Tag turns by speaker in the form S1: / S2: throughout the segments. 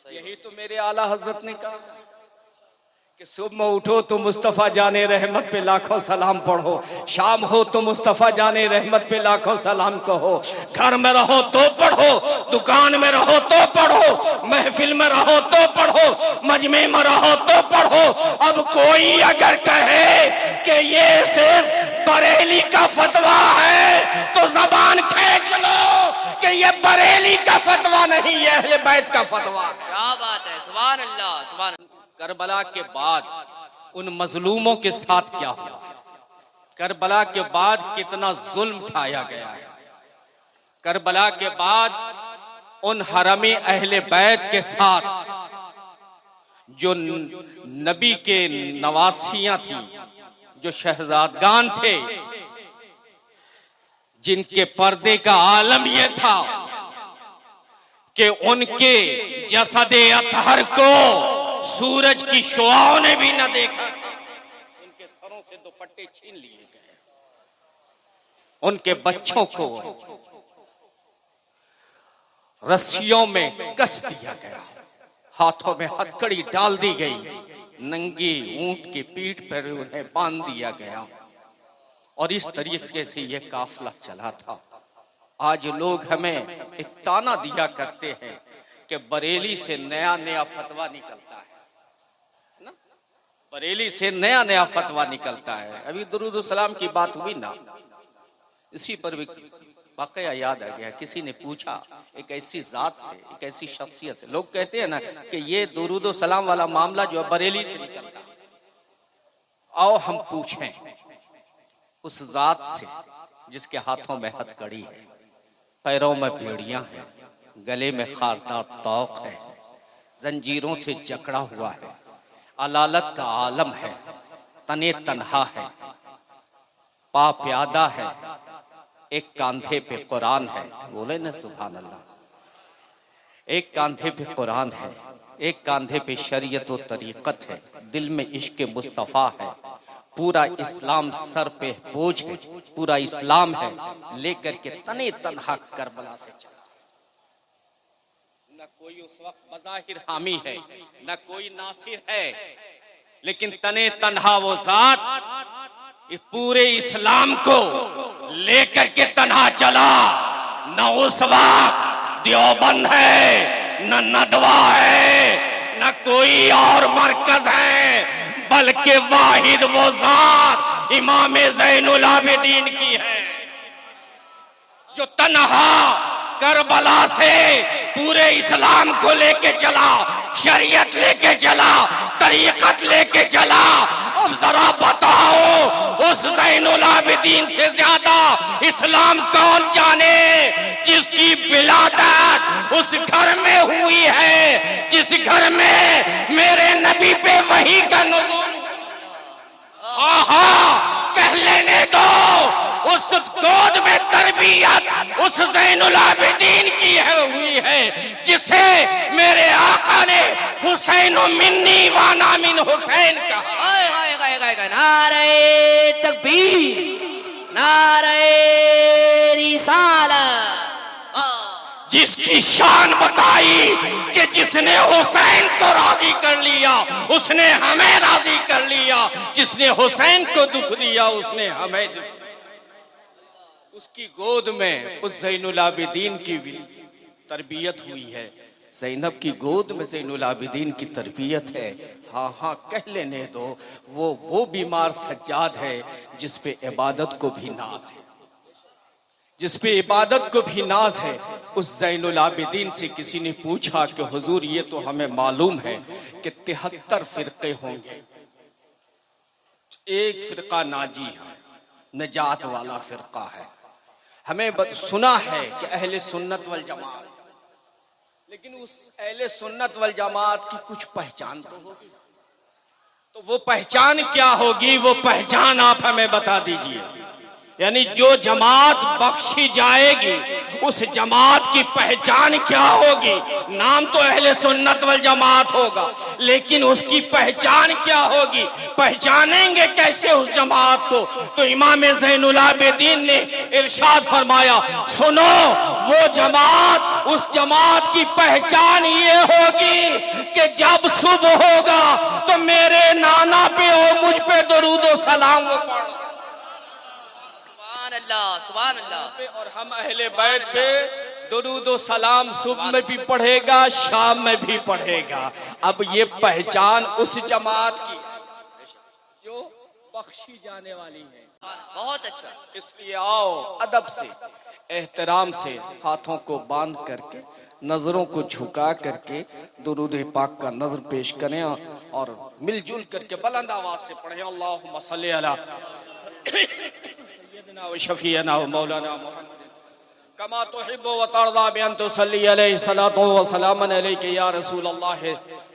S1: यही तो मेरे आला हजरत ने कहा कि सुबह उठो तो मुस्तफ़ा जाने रहमत पे लाखों सलाम पढ़ो, शाम हो तो मुस्तफ़ा जाने रहमत पे लाखों सलाम कहो। घर में रहो तो पढ़ो, दुकान में रहो तो पढ़ो, महफिल में रहो तो पढ़ो, मजमे में रहो तो पढ़ो। अब कोई अगर कहे कि ये सिर्फ बरेली का फतवा है तो जबान खींच लो कि ये बरेली का फतवा नहीं, ये अहले बैत का फतवा है।
S2: क्या बात है, सुभान अल्लाह सुभान।
S1: करबला के बाद उन मजलूमों के साथ क्या हुआ, करबला के बाद कितना जुल्म उठाया गया है, करबला के बाद उन हरमी अहले बैत के साथ जो नबी के नवासियां थी, जो शहजादगान थे, जिनके पर्दे का आलम यह था कि उनके जसदे अतहर को सूरज की शुआओं ने भी न देखा था। उनके सरों से दुपट्टे छीन लिए गए, उनके बच्चों को रस्सियों में कस दिया गया, हाथों में हथकड़ी डाल दी गई, नंगी ऊंट की पीठ पर उन्हें बांध दिया गया और इस तरीके से यह काफिला चला था। आज लोग हमें एक ताना दिया करते हैं कि बरेली से नया नया फतवा निकलता है ना, बरेली से नया नया फतवा निकलता है। अभी दुरूद सलाम की बात हुई ना, इसी पर भी वाकया याद आ गया। किसी ने पूछा एक ऐसी जात से, एक ऐसी शख्सियत से, लोग कहते हैं ना कि ये दुरूद सलाम वाला मामला जो है बरेली से निकलता है। आओ हम पूछें उस जात से जिसके हाथों में हथकड़ी है, पैरों में बेड़ियां हैं, गले में खारदार तौक है, जंजीरों से जकड़ा हुआ है, अलालत का आलम है, तने तन्हा है, पा प्यादा है, एक कांधे पे कुरान है, बोले ना सुभान अल्लाह। एक कांधे पे कुरान है, एक कांधे पे शरीयत और तरीकत है, दिल में इश्क मुस्तफ़ा है, पूरा इस्लाम सर पे बोझ है, पूरा इस्लाम है, लेकर के तने तन्हा करबला से चला। न कोई उस वक्त बज़ाहिर हामी है, न कोई नासिर है, लेकिन तने तन्हा वो जात इस पूरे इस्लाम को लेकर के तन्हा चला। न उस वक्त देवबंद है, न नदवा है, न कोई और मरकज है, बल्कि वाहिद वो जात इमाम ज़ैनुल आबिदीन की है जो तन्हा करबला से पूरे इस्लाम को लेके चला, शरीयत लेके चला, तरीकत लेके चला। अब जरा बताओ उस ज़ैनुल आबिदीन से ज्यादा इस्लाम कौन जाने, जिसकी विलादत उस घर में हुई है जिस घर में मेरे नबी पे वही का नुज़ूल। कह लेने दो, उस गोद में तरबियत उस ज़ैनुल आबिदीन की हुई है जिसे मेरे आका ने हुसैन मिन्नी वाना मिन हुसैन कहा।
S2: नारे तकबीर, नारे रिसालत।
S1: जिसकी शान बताई कि जिसने हुसैन को राजी कर लिया उसने हमें राजी कर लिया, जिसने हुसैन को दुख दिया उसने हमें दुख। उसकी गोद में उस ज़ैनुल आबिदीन की तरबियत हुई है, ज़ैनब की गोद में ज़ैनुल आबिदीन की तरबियत है। हाँ हाँ कह लेने दो, वो बीमार सज्जाद है जिस पे इबादत को भी नाज है, जिस पे इबादत को भी नाज है। उस ज़ैनुल आबिदीन से किसी ने पूछा कि हुजूर ये तो हमें मालूम है कि 73 फिरके होंगे, एक फिरका नाजी है, नजात वाला फिरका है, हमें सुना है कि अहले सुन्नत वल जमात, लेकिन उस अहले सुन्नत वल जमात की कुछ पहचान तो होगी, तो वो पहचान क्या होगी, वो पहचान आप हमें बता दीजिए। यानी जो जमात बख्शी जाएगी उस जमात की पहचान क्या होगी? नाम तो अहले सुन्नत वल जमात होगा, लेकिन उसकी पहचान क्या होगी? पहचानेंगे कैसे उस जमात को? तो इमाम ज़ैनुल आबिदीन ने इरशाद फरमाया, सुनो, वो जमात, उस जमात की पहचान ये होगी कि जब सुबह होगा तो मेरे नाना पे और मुझ पे दरूद और सलाम वो पढ़ो।
S2: सुभान अल्लाह, सुभान अल्लाह।
S1: और हम अहले बैत पे दरूद और सलाम सुबह में भी पढ़ेगा, शाम में भी पढ़ेगा। अब ये पहचान उस जमात की जो बख्शी जाने वाली है।
S2: बहुत अच्छा।
S1: इसलिए आओ अदब से, एहतराम से हाथों को बांध करके, नजरों को झुका करके दुरूद पाक का नजर पेश करें और मिलजुल करके बुलंद आवाज से पढ़ें, अल्लाहुम्मा सल्ली अला सय्यदना व शफीअना व मौलाना मुहम्मद कमा तुहिब्बु व तर्दा बिअन तुसल्ली अलैहि सलातु व सलामन अलैका या रसूल अल्लाह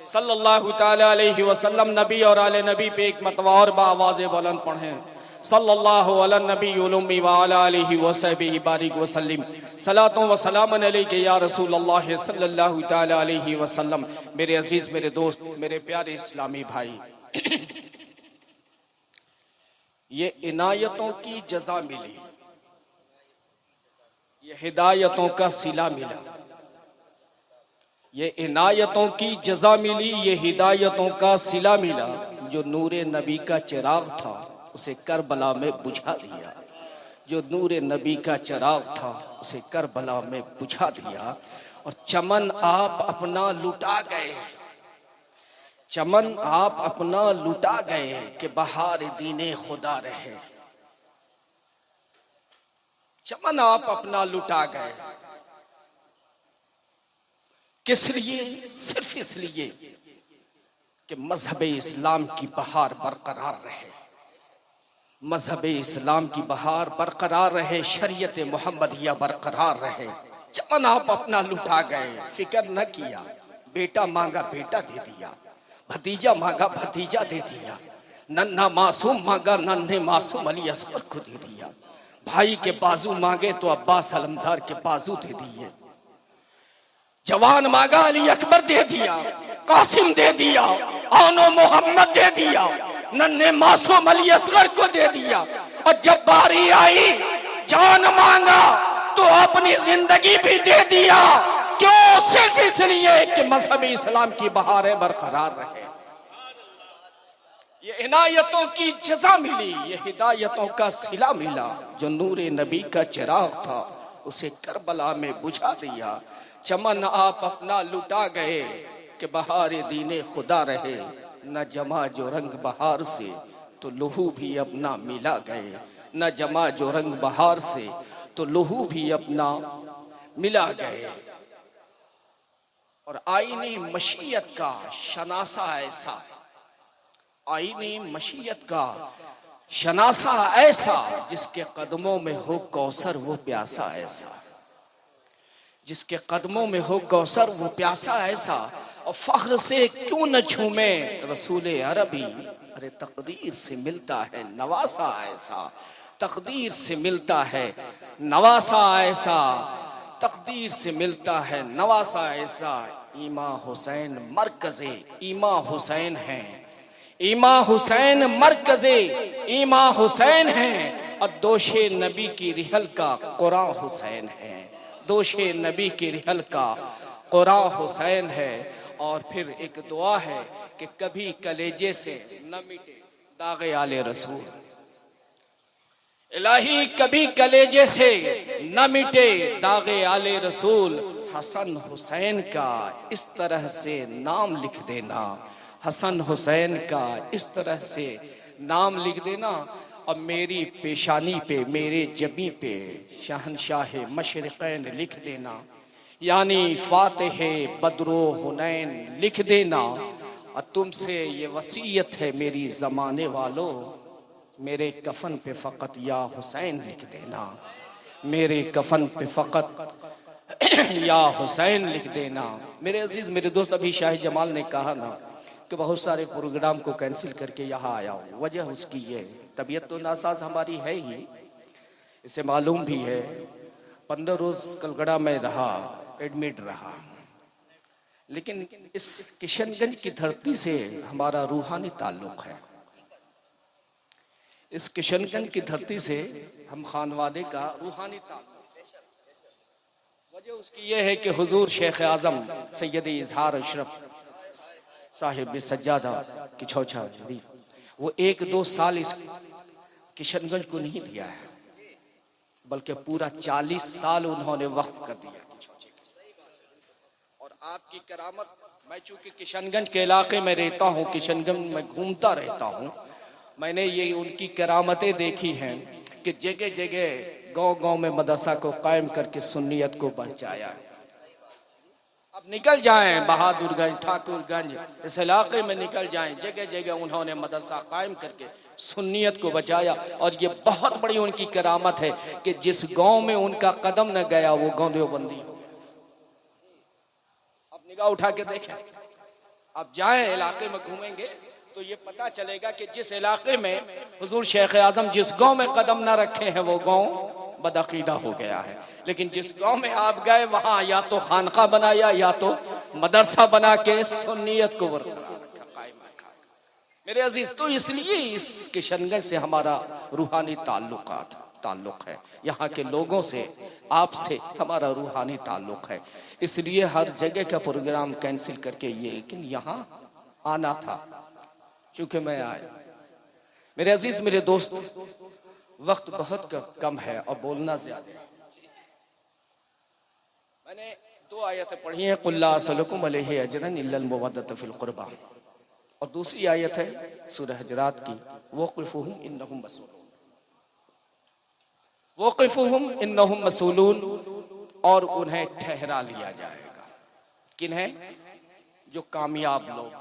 S1: सल्लल्लाहु तआला अलैहि वसल्लम। नबी और आले नबी पे एक मरतबा और बाआवाज़ बुलंद पढ़ें, सल्लल्लाहु अला नबी उलुम्मी व अला आलिहि व सहबिहि बारिक व सल्लिम सलातु व सलामन अलैका या रसूल अल्लाह सल्लल्लाहु तआला अलैहि वसल्लम। मेरे अजीज, मेरे दोस्त, मेरे प्यारे इस्लामी भाई, ये इनायतों की जज़ा मिली, ये हिदायतों का सिला मिला, ये इनायतों की जज़ा मिली, ये हिदायतों का सिला मिला। जो नूरे नबी का चिराग था उसे करबला में बुझा दिया, जो नूरे नबी का चिराग था उसे करबला में बुझा दिया। और चमन आप अपना लुटा गए, चमन आप अपना लुटा गए कि बहार दीने खुदा रहे। चमन आप अपना लुटा गए, किस लिए? सिर्फ इसलिए कि मजहब इस्लाम की बहार बरकरार रहे, मजहब इस्लाम की बहार बरकरार रहे, शरीयत मोहम्मदिया बरकरार रहे। चमन आप अपना लुटा गए, फिक्र न किया, बेटा मांगा बेटा दे दिया, भतीजा मांगा भतीजा दे दिया, नन्हा मासूम मांगा नन्हे मासूम अली असगर को दे दिया, भाई के बाजू मांगे तो अब्बास अलमदार के बाजू दे दिए, जवान मांगा अली अकबर दे दिया, कासिम दे दिया, आनो मोहम्मद दे दिया, नन्हे मासूम अली असगर को दे दिया। और जब बारी आई जान मांगा तो अपनी जिंदगी भी दे दिया। क्यों? सिर्फ इसलिए कि मजहब इस्लाम की बहारें बरकरार रहे। ये इनायतों की जज़ा मिली, ये हिदायतों का सिला मिला। जो नूरे नबी का चिराग था उसे करबला में बुझा दिया। चमन आप अपना लुटा गए कि बहार दीने खुदा रहे। न जमा जो रंग बहार से तो लहू भी अपना मिला गए, न जमा जो रंग बहार से तो लहू भी अपना मिला गए। और आईने मशीयत का शनासा ऐसा, आईने मशीयत का शनासा ऐसा, जिसके कदमों में हो कौसर वो प्यासा ऐसा, जिसके कदमों में हो कौसर वो प्यासा ऐसा। और फख्र से क्यों न झूमे रसूले अरबी, अरे तकदीर से मिलता है नवासा ऐसा, तकदीर से मिलता है नवासा ऐसा, तकदीर से मिलता है नवासा ऐसा। इमा हुसैन मरकज़े इमा हुसैन हैं, इमा हुसैन मरकज़े इमा हुसैन हैं। और दोशे नबी की रिहल का कुरान हुसैन है, दोशे नबी की रिहल का कुरान हुसैन है। और फिर एक दुआ है कि कभी कलेजे से न मिटे दागे आले रसूल, इलाही कभी कलेजे से न मिटे दागे आले रसूल। हसन हुसैन का इस तरह से नाम लिख देना, हसन हुसैन का इस तरह से नाम लिख देना। अब मेरी पेशानी पे, मेरे जबी पे शहनशाह मशरिक़ैन लिख देना, यानी फातिह बद्रो हुनैन लिख देना। और तुमसे ये वसीयत है मेरी ज़माने वालों, मेरे कफन पे फ़कत या हुसैन लिख देना, मेरे कफन पे फ़कत या हुसैन लिख देना। मेरे अजीज़, मेरे दोस्त, अभी शाह जमाल ने कहा ना कि बहुत सारे प्रोग्राम को कैंसिल करके यहाँ आया हूँ। वजह उसकी ये, तबीयत तो नासाज हमारी है ही, इसे मालूम भी है, 15 रोज कलकड़ा में रहा, एडमिट रहा, लेकिन इस किशनगंज की धरती से हमारा रूहानी ताल्लुक है। इस किशनगंज की धरती से हम खानवादे का रूहानी ताल्लुक, वजह उसकी यह है कि हुजूर शेख आजम सैयद इजहार अशरफ साहिब सज्जादा की छौछा वो 1-2 साल इस किशनगंज को नहीं दिया है, बल्कि पूरा 40 साल उन्होंने वक्फ कर दिया। और आपकी करामत, मैं चूंकि किशनगंज के इलाके में रहता हूँ, किशनगंज में घूमता रहता हूँ, मैंने ये उनकी करामतें देखी हैं कि जगह जगह गांव-गांव में मदरसा को कायम करके सुन्नियत को बचाया है। अब निकल जाएं बहादुरगंज, ठाकुरगंज, इस इलाके में निकल जाएं, जगह जगह उन्होंने मदरसा कायम करके सुन्नियत को बचाया। और ये बहुत बड़ी उनकी करामत है कि जिस गांव में उनका कदम न गया वो गांव देवबंदी हो गया। अब निगाह उठा के देखें, अब जाएं इलाके में घूमेंगे तो ये पता चलेगा कि जिस इलाके में हुजूर शेख आजम जिस गांव में कदम न रखे हैं वो गांव बदअकीदा हो गया है। लेकिन जिस गांव में आप गए वहां या तो खानका बनाया या तो मदरसा बना के सुन्नियत को बरकरार रखा, कायम रखा। मेरे अजीज, तो इसलिए इस किशनगंज से हमारा रूहानी ताल्लुक है, यहाँ के लोगों से, आपसे हमारा रूहानी ताल्लुक है। इसलिए हर जगह का प्रोग्राम कैंसिल करके ये, लेकिन यहाँ आना था, चूंकि मैं आया। मेरे अजीज, मेरे दोस्त, वक्त बहुत कम है और बोलना ज्यादा है। मैंने 2 आयतें पढ़ी हैं, कुल्ला असलकुम अलैहि अजरन इल्लल मवद्दत फिल कुर्बा, और दूसरी आयत है सूरह हुजरात की, वक़िफुहुम इन्नहुम मसूलून, वक़िफुहुम इन्नहुम मसूलून, और उन्हें ठहरा लिया जाएगा। किन्हें? जो कामयाब लोग,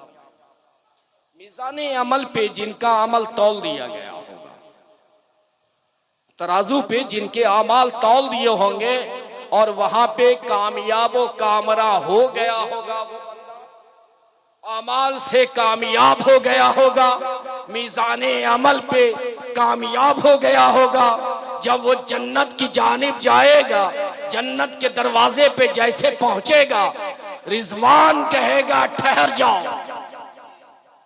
S1: मीज़ाने अमल पे जिनका अमल तौल दिया गया होगा, तराजू पे जिनके अमाल तौल दिए होंगे और वहां पे कामयाब व कामरा हो गया होगा, वो बंदा अमाल से कामयाब हो गया होगा, मीज़ाने अमल पे कामयाब हो गया होगा। जब वो जन्नत की जानिब जाएगा, जन्नत के दरवाजे पे जैसे पहुंचेगा, रिजवान कहेगा ठहर जाओ,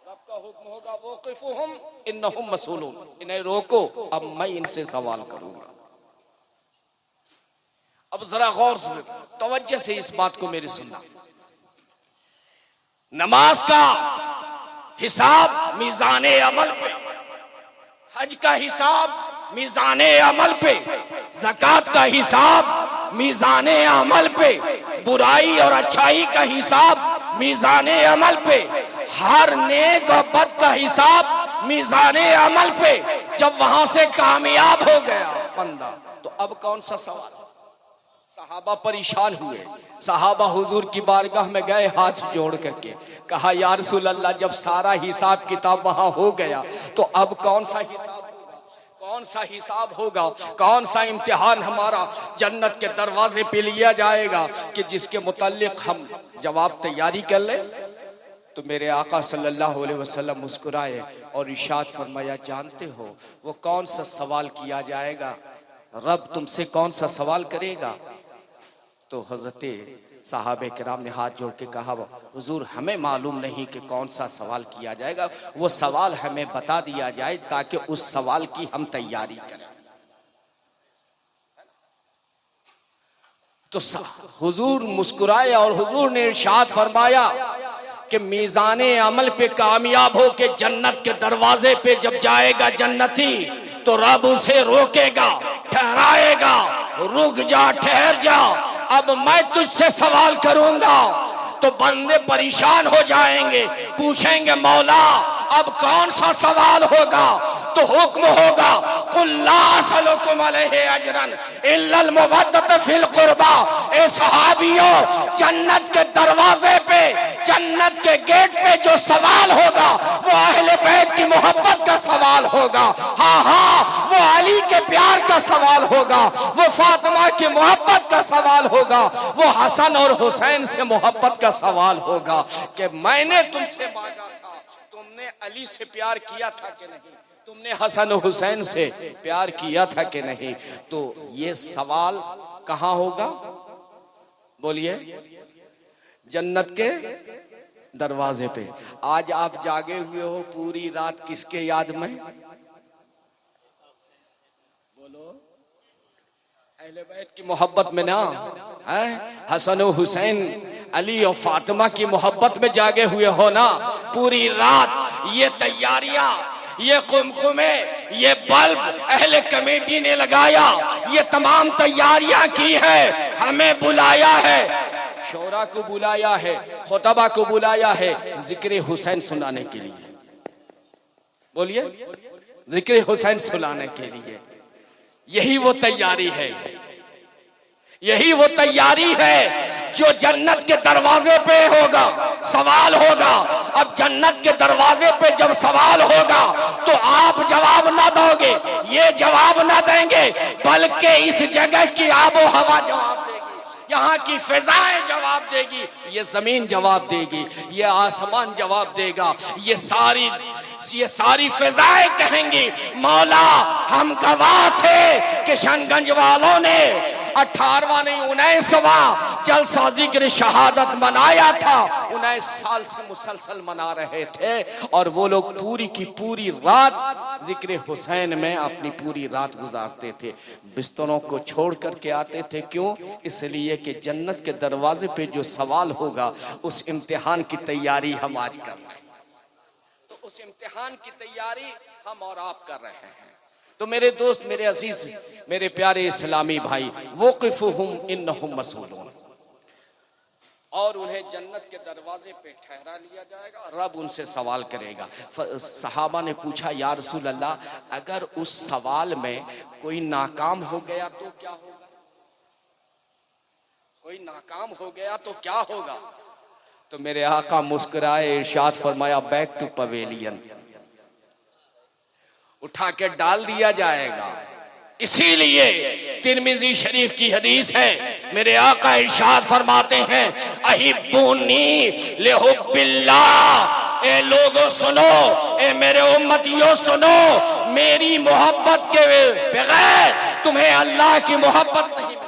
S1: रब का हुक्म होगा वक़िफुहुम इन्नहुम मसूलून, इन्हें रोको, अब मैं इनसे सवाल करूंगा। अब जरा गौर से, तवज्जो से इस बात को मेरी सुनना। नमाज का हिसाब मीज़ाने अमल पे, हज का हिसाब मीज़ाने अमल पे, ज़कात का हिसाब मीज़ाने अमल पे, बुराई और अच्छाई का हिसाब मीज़ाने अमल पे, हर नेक और बद का हिसाब मीज़ाने अमल पे। जब वहां से कामयाब हो गया बंदा, तो अब कौन सा सवाल? सहाबा परेशान हुए, सहाबा हुजूर की बारगाह में गए हाथ जोड़ करके, कहा या रसूल अल्लाह, जब सारा हिसाब किताब वहां हो गया तो अब कौन सा हिसाब होगा, कौन सा हिसाब होगा, कौन सा इम्तिहान हमारा जन्नत के दरवाजे पे लिया जाएगा कि जिसके मुताल्लिक हम जवाब तैयारी कर ले। तो मेरे आका सल्लल्लाहु अलैहि वसल्लम मुस्कुराए और इरशाद फरमाया, जानते हो वो कौन सा सवाल किया जाएगा? रब तुमसे कौन सा सवाल करेगा? तो हजरते साहबे किराम ने हाथ जोड़ के कहा, हुजूर हमें मालूम नहीं कि कौन सा सवाल किया जाएगा, वो सवाल हमें बता दिया जाए ताकि उस सवाल की हम तैयारी करें। तो हुजूर मुस्कुराए और हुजूर ने इरशाद फरमाया कि मीज़ाने अमल पे कामयाब हो के जन्नत के दरवाजे पे जब जाएगा जन्नती, तो रब उसे रोकेगा, ठहराएगा, रुक जा, ठहर जा, अब मैं तुझसे सवाल करूंगा। तो बंदे परेशान हो जाएंगे, पूछेंगे मौला अब कौन सा सवाल होगा? तो हुक्म होगा, कुल ला असलुकुम अलैहि अजरन इल्लल मवद्दत फिल कुर्बा। ए सहाबियों, जन्नत के दरवाजे पे, जन्नत के गेट पे जो सवाल होगा वो अहले बैत की मोहब्बत का सवाल होगा। हाँ हाँ, वो अली के प्यार का सवाल होगा, वो फातिमा की मोहब्बत का सवाल होगा, वो हसन और हुसैन से मोहब्बत का सवाल होगा कि मैंने तुमसे मांगा था, तुमने अली से प्यार किया था कि नहीं, तुमने हसन हुसैन से प्यार किया था कि नहीं। तो ये सवाल कहां होगा? बोलिए। जन्नत के दरवाजे पे। आज आप जागे हुए हो पूरी रात किसके याद में? बोलो। अहले बैत की मोहब्बत में ना, है? हसन और हुसैन, अली और फातिमा की मोहब्बत में जागे हुए हो ना पूरी रात। ये तैयारियां, ये कुमकुमे, ये बल्ब अहले कमेटी ने लगाया, ये तमाम तैयारियां की है। हमें बुलाया है, शोरा को बुलाया है, खुतबा को बुलाया है जिक्र हुसैन सुनाने के लिए। बोलिए, जिक्र हुसैन सुनाने के लिए। यही वो तैयारी है, यही वो तैयारी है जो जन्नत के दरवाजे पे होगा, सवाल होगा। अब जन्नत के दरवाजे पे जब सवाल होगा तो आप जवाब ना दोगे, ये जवाब ना देंगे, बल्कि इस जगह की आबो हवा जवाब देगी, यहाँ की फिजाएं जवाब देगी, ये जमीन जवाब देगी, ये आसमान जवाब देगा, ये सारी फिजाएं कहेंगी मौला हम गवाह थे कि किशनगंज वालों ने 18वां नहीं 19वां जलसा जिक्र शहादत मनाया था। 19 साल से मुसलसल मना रहे थे और वो लोग पूरी की पूरी रात जिक्र हुसैन में अपनी पूरी रात गुजारते थे, बिस्तरों को छोड़ करके आते थे। क्यों? इसलिए कि जन्नत के दरवाजे पे जो सवाल होगा उस इम्तिहान की तैयारी हम आज कर रहे हैं। तो उस इम्तिहान की तैयारी हम और आप कर रहे हैं। तो मेरे दोस्त, मेरे अजीज, मेरे प्यारे इस्लामी भाई, वक़िफ़ुहुम इन्नहुम मसऊलून, और उन्हें जन्नत के दरवाजे पे ठहरा लिया जाएगा। रब उनसे सवाल करेगा। सहाबा ने पूछा, या रसूल अल्लाह, अगर उस सवाल में कोई नाकाम हो गया तो क्या होगा? कोई नाकाम हो गया तो क्या होगा? तो मेरे आका मुस्कुराए, इरशाद फरमाया, बैक टू पवेलियन, उठा के डाल दिया जाएगा। इसीलिए तिरमिजी शरीफ की हदीस है, मेरे आका इरशाद फरमाते हैं, अहिब्बुनी लिहुब्बिल्लाह, ए लोगों सुनो, ए मेरे उम्मतियों सुनो, मेरी मोहब्बत के बगैर तुम्हें अल्लाह की मोहब्बत नहीं मिल सकती।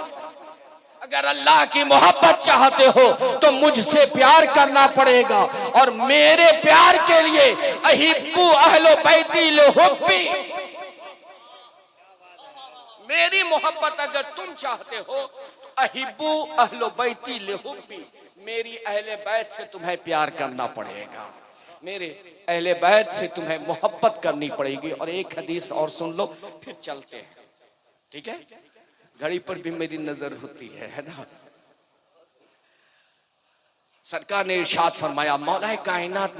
S1: अगर अल्लाह की मोहब्बत चाहते हो तो मुझसे प्यार करना पड़ेगा, और मेरे प्यार के लिए अहिब्बु अहलो बैती लिहुब्बी, मेरी मोहब्बत अगर तुम चाहते हो तो अहिब्बु अहलो बैती लिहुब्बी, मेरी अहले बैत से तुम्हें प्यार करना पड़ेगा, मेरे अहले बैत से तुम्हें मोहब्बत करनी पड़ेगी। और एक हदीस और सुन लो, फिर चलते हैं, ठीक है? घड़ी पर भी मेरी नजर होती है ना। सरकार ने इरशाद फरमाया, मौला कायनात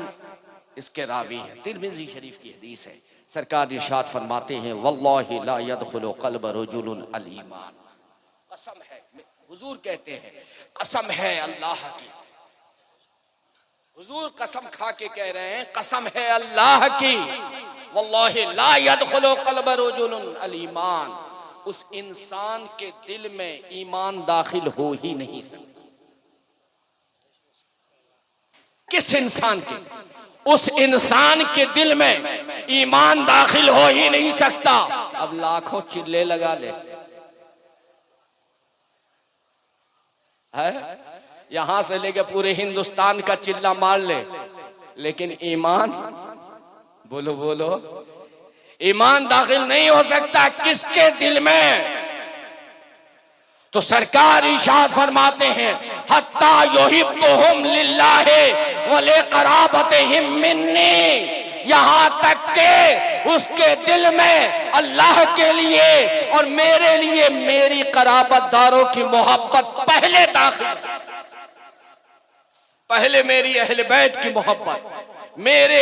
S1: इसके रावी है, तिरमिजी शरीफ की हदीस है। सरकार इरशाद फरमाते हैं, वल्लाहि ला यदखुलु क़ल्ब रजुलिन अल ईमान, कसम है, हुजूर कहते हैं, कसम है अल्लाह की, हुजूर कसम खा के कह रहे हैं, कसम है अल्लाह की, वल्लाहि ला यदखुलु क़ल्ब रजुलिन अल ईमान, उस इंसान के दिल में ईमान दाखिल हो ही नहीं सकता। किस इंसान के? उस इंसान के दिल में ईमान दाखिल हो ही नहीं सकता। अब लाखों चिल्ले लगा ले, है? यहां से लेके पूरे हिंदुस्तान का चिल्ला मार ले, लेकिन ईमान, बोलो बोलो, ईमान दाखिल नहीं हो सकता किसके दिल में? तो सरकार इरशाद फरमाते हैं, हत्ता युहिब्बुहुम लिल्लाहि व लिक़राबतिहिम मिन्नी, यहाँ तक के उसके दिल में अल्लाह के लिए और मेरे लिए मेरी कराबतदारों की मोहब्बत पहले दाखिल, पहले मेरी अहले बैत की मोहब्बत, मेरे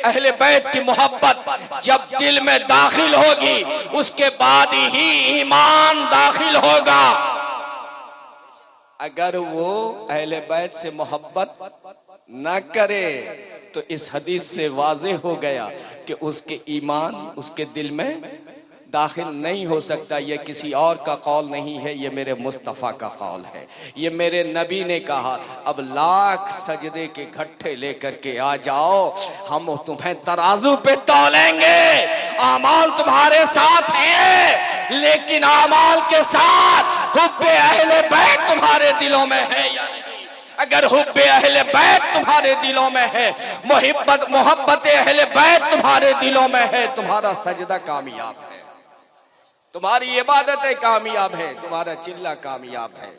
S1: अहले बैत की मोहब्बत जब दिल में दाखिल होगी उसके बाद ही ईमान दाखिल होगा। अगर वो अहले बैत से मोहब्बत न करे तो इस हदीस से वाज़ेह हो गया कि उसके ईमान उसके दिल में दाखिल नहीं हो सकता। ये किसी और का कौल नहीं है, ये मेरे मुस्तफ़ा का कौल है, ये मेरे नबी ने कहा। अब लाख सजदे के घट्टे लेकर के आ जाओ, हम तुम्हें तराजू पे तौलेंगे। आमाल तुम्हारे साथ हैं, लेकिन आमाल के साथ हुब्बे अहले बैत तुम्हारे दिलों में है या नहीं? अगर हुब्बे अहले बैत तुम्हारे दिलों में है, मोहब्बत अहले बैत तुम्हारे दिलों में है, तुम्हारा सजदा कामयाब है, तुम्हारी इबादतें कामयाब है, तुम्हारा चिल्ला कामयाब है।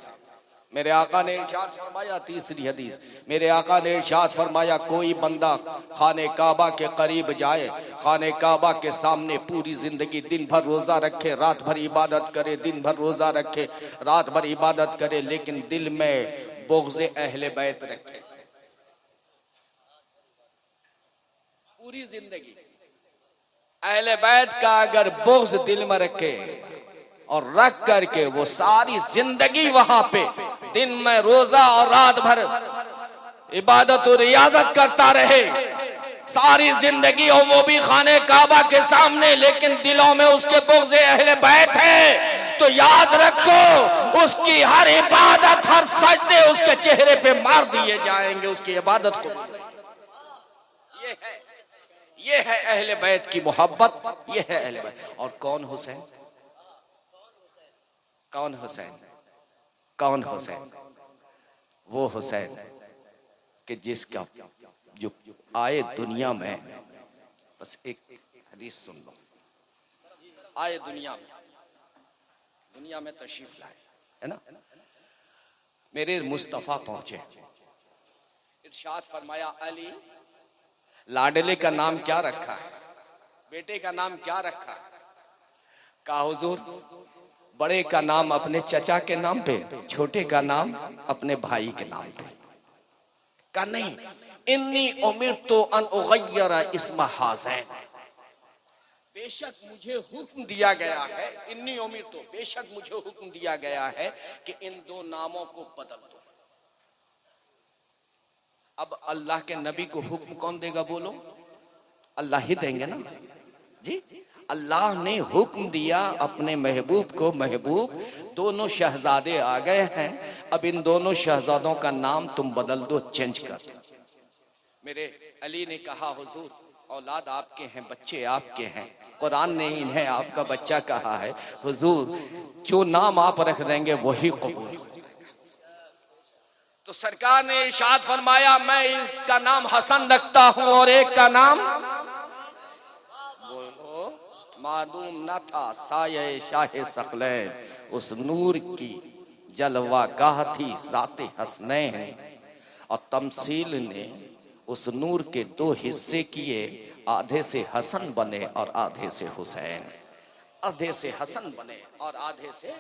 S1: मेरे आका ने इरशाद फरमाया, तीसरी हदीस, मेरे आका ने इरशाद फरमाया, कोई बंदा खाने काबा के करीब जाए, खाने काबा के सामने पूरी जिंदगी दिन भर रोजा रखे, रात भर इबादत करे, दिन भर रोजा रखे, रात भर इबादत करे, लेकिन दिल में बुग़्ज़ अहले बैत रखे, पूरी जिंदगी अहले बैत का अगर बुग़्ज़ दिल में रखे और रख करके वो सारी जिंदगी वहां पे दिन में रोजा और रात भर इबादत और रियाजत करता रहे, सारी जिंदगी, और वो भी खाने काबा के सामने, लेकिन दिलों में उसके बुग़्ज़ अहले बैत है, तो याद रखो उसकी हर इबादत, हर सजदे उसके चेहरे पे मार दिए जाएंगे, उसकी इबादत को। ये है अहले बैत की मोहब्बत, ये है अहले बैत। और कौन हुसैन? कौन हुसैन? कौन हुसैन? वो हुसैन कि जिसका जो आए दुनिया में, बस एक हदीस सुन लो, आए दुनिया में तशरीफ लाए, है ना, मेरे मुस्तफा पहुंचे, इरशाद फरमाया, अली लाडले का नाम क्या रखा है, बेटे का नाम क्या रखा है? कहा हुजूर बड़े का नाम अपने चचा के नाम पे, छोटे का नाम अपने भाई के नाम पे। कहा नहीं, इन्नी उमिरतु अन उगय्यरा इस्म हाज़ैन, बेशक मुझे हुक्म दिया गया है, इन्नी उमिरतु, बेशक मुझे हुक्म दिया गया है कि इन दो नामों को बदल दो। अब अल्लाह के नबी को हुक्म कौन देगा? बोलो, अल्लाह ही देंगे ना जी। अल्लाह ने हुक्म दिया अपने महबूब को, महबूब दोनों शहजादे आ गए हैं, अब इन दोनों शहजादों का नाम तुम बदल दो, चेंज कर दो। मेरे अली ने कहा, हुजूर औलाद आपके हैं, बच्चे आपके हैं, कुरान ने इन्हें आपका बच्चा कहा है, हुजूर जो नाम आप रख देंगे वही कबूल हो। तो सरकार ने इरशाद फरमाया, मैं इसका नाम हसन रखता हूं और एक का नाम मालूम न था, साये शाहे सकलैन, उस नूर की जलवा गाह थी ज़ाते हसनैन, और तमसील ने उस नूर के दो हिस्से किए, आधे से हसन बने और आधे से हुसैन, आधे से हसन बने और आधे से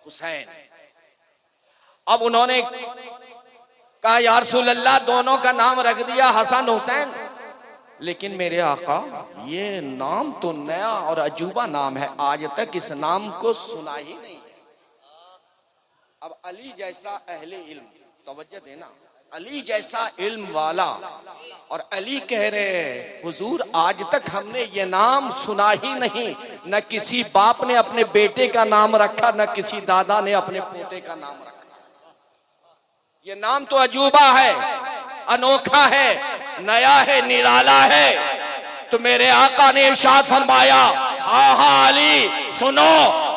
S1: हुसैन। अब उन्होंने कहा, या रसूल अल्लाह दोनों का नाम रख दिया हसन हुसैन, लेकिन मेरे आका ये नाम तो नया और अजूबा नाम है, आज तक इस नाम को सुना ही नहीं है। अब अली जैसा अहले इल्म, तवज्जो देना, अली जैसा इल्म वाला, और अली कह रहे हैं, हुजूर आज तक हमने ये नाम सुना ही नहीं, न किसी बाप ने अपने बेटे का नाम रखा, न किसी दादा ने अपने पोते का नाम रखा। ये नाम तो अजूबा है, अनोखा है, नया है, निराला है। तो मेरे आका ने इरशाद फरमाया, हाँ हाँ अली सुनो,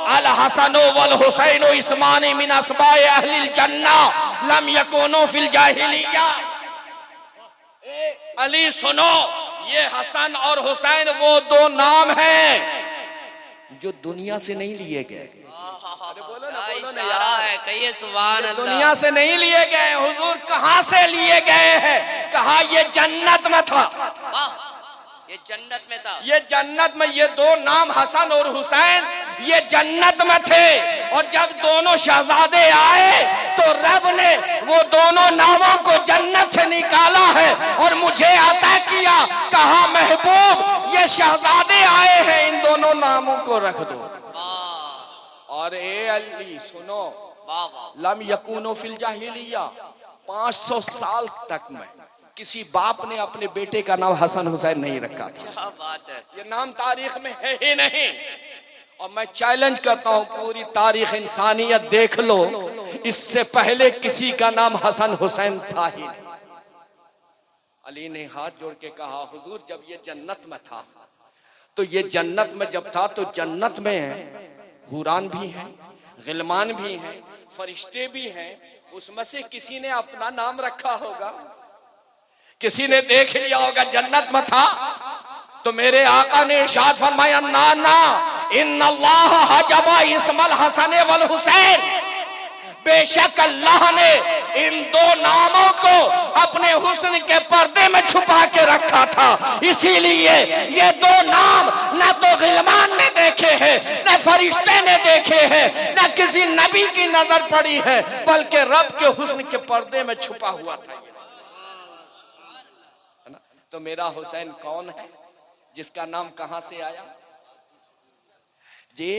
S1: अल हसन वल हुसैन इस्मानी मिन अस्बाए अहलिल जन्ना लम यकूनु फिल जाहिलिया। अली सुनो, ये हसन और हुसैन वो दो नाम हैं जो दुनिया से नहीं लिए गए। बोलो ना
S2: है, कहिए सुभान अल्लाह।
S1: दुनिया से नहीं लिए गए, हुजूर कहां से लिए गए हैं? कहा ये जन्नत में था।
S2: ये जन्नत में था,
S1: ये जन्नत में, ये दो नाम हसन और हुसैन ये जन्नत में थे, और जब दोनों शहजादे आए तो रब ने वो दोनों नामों को जन्नत से निकाला है और मुझे अता किया। कहा महबूब ये शहजादे आए हैं, इन दोनों नामों को रख दो। और ए अली सुनो, लम यकूनो फिल जाहिलिया, 500 साल तक में किसी बाप ने अपने बेटे का नाम हसन हुसैन नहीं रखा था।
S2: क्या बात है,
S1: ये नाम तारीख में है ही नहीं। और मैं चैलेंज करता हूं, पूरी तारीख इंसानियत देख लो, इससे पहले किसी का नाम हसन हुसैन था ही नहीं। अली ने हाथ जोड़ के कहा, हुजूर जब ये जन्नत में था, तो ये जन्नत में जब था तो जन्नत में हूरान भी हैं, गिलमान भी हैं, फरिश्ते भी हैं, उसमें से किसी ने अपना नाम रखा होगा, किसी ने देख लिया होगा जन्नत में था। तो मेरे आका ने इरशाद फरमाया, ना ना, इन्नल्लाह हजबा इस्मल हसन वल हुसैन, बेशक अल्लाह ने इन दो नामों को अपने हुस्न के पर्दे में छुपा के रखा था। इसीलिए ये दो नाम न तो गिलमान ने देखे हैं, न फरिश्ते ने देखे हैं, न किसी नबी की नजर पड़ी है, बल्कि रब के हुस्न के पर्दे में छुपा हुआ था। है ना? तो मेरा हुसैन कौन है जिसका नाम कहां से आया जी?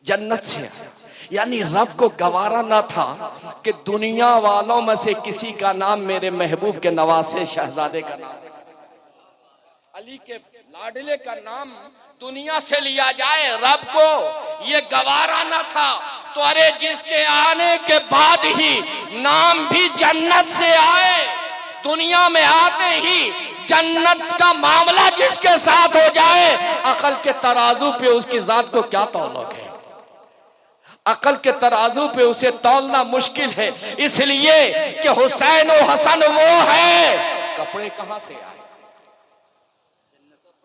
S1: जन्नत से आया। यानी रब को गवारा ना था कि दुनिया वालों में से किसी का नाम मेरे महबूब के नवासे शहजादे का नाम, अली के लाडले का नाम दुनिया से लिया जाए। रब को ये गवारा ना था। तो अरे जिसके आने के बाद ही नाम भी जन्नत से आए, दुनिया में आते ही जन्नत का मामला जिसके साथ हो जाए, अकल के तराजू पे उसकी जात को क्या तौलक है? अकल के तराजू पे उसे तौलना मुश्किल है। इसलिए कि हुसैन और हसन वो है। कपड़े कहां से आए?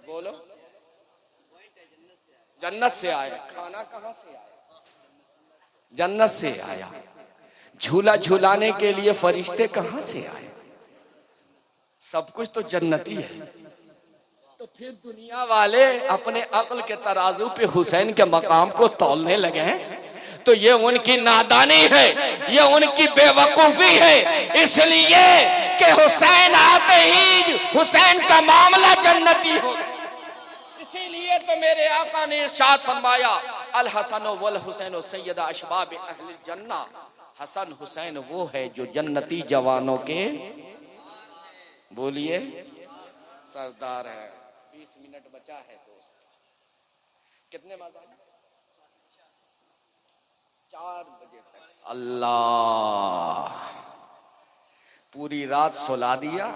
S1: बोलो। जन्नत से आए। खाना कहां से आया? जन्नत से आया। झूला झूलाने के लिए फरिश्ते कहां से आए? सब कुछ तो जन्नती है। तो फिर दुनिया वाले अपने अक्ल के तराजू पे हुसैन के मकाम को तौलने लगे हैं, तो ये उनकी नादानी है, ये उनकी बेवकूफी है। इसलिए कि हुसैन आते ही हुसैन का मामला जन्नती हो। इसीलिए तो मेरे आका ने इरशाद फरमाया, अल हसन वल हुसैन सैयद अशबाब अहल जन्नह। हसन हुसैन वो है जो जन्नती जवानों के, बोलिए, सरदार है। 20 मिनट बचा है दोस्त। कितने बजे? 4 बजे तक। अल्लाह पूरी रात सुला दिया।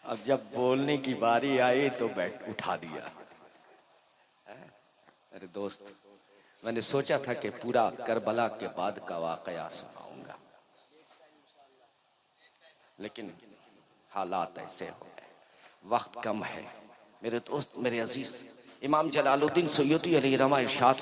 S1: अब जब बोलने की बारी आई तो उठा दिया। अरे दोस्त, मैंने सोचा था कि पूरा करबला के बाद का वाकया सुनाऊंगा, लेकिन हालात ऐसे हो गए, वक्त कम है। मेरे दोस्त, मेरे अजीज, इमाम जलालुद्दीन सुयूती अलैहि रहमा इरशाद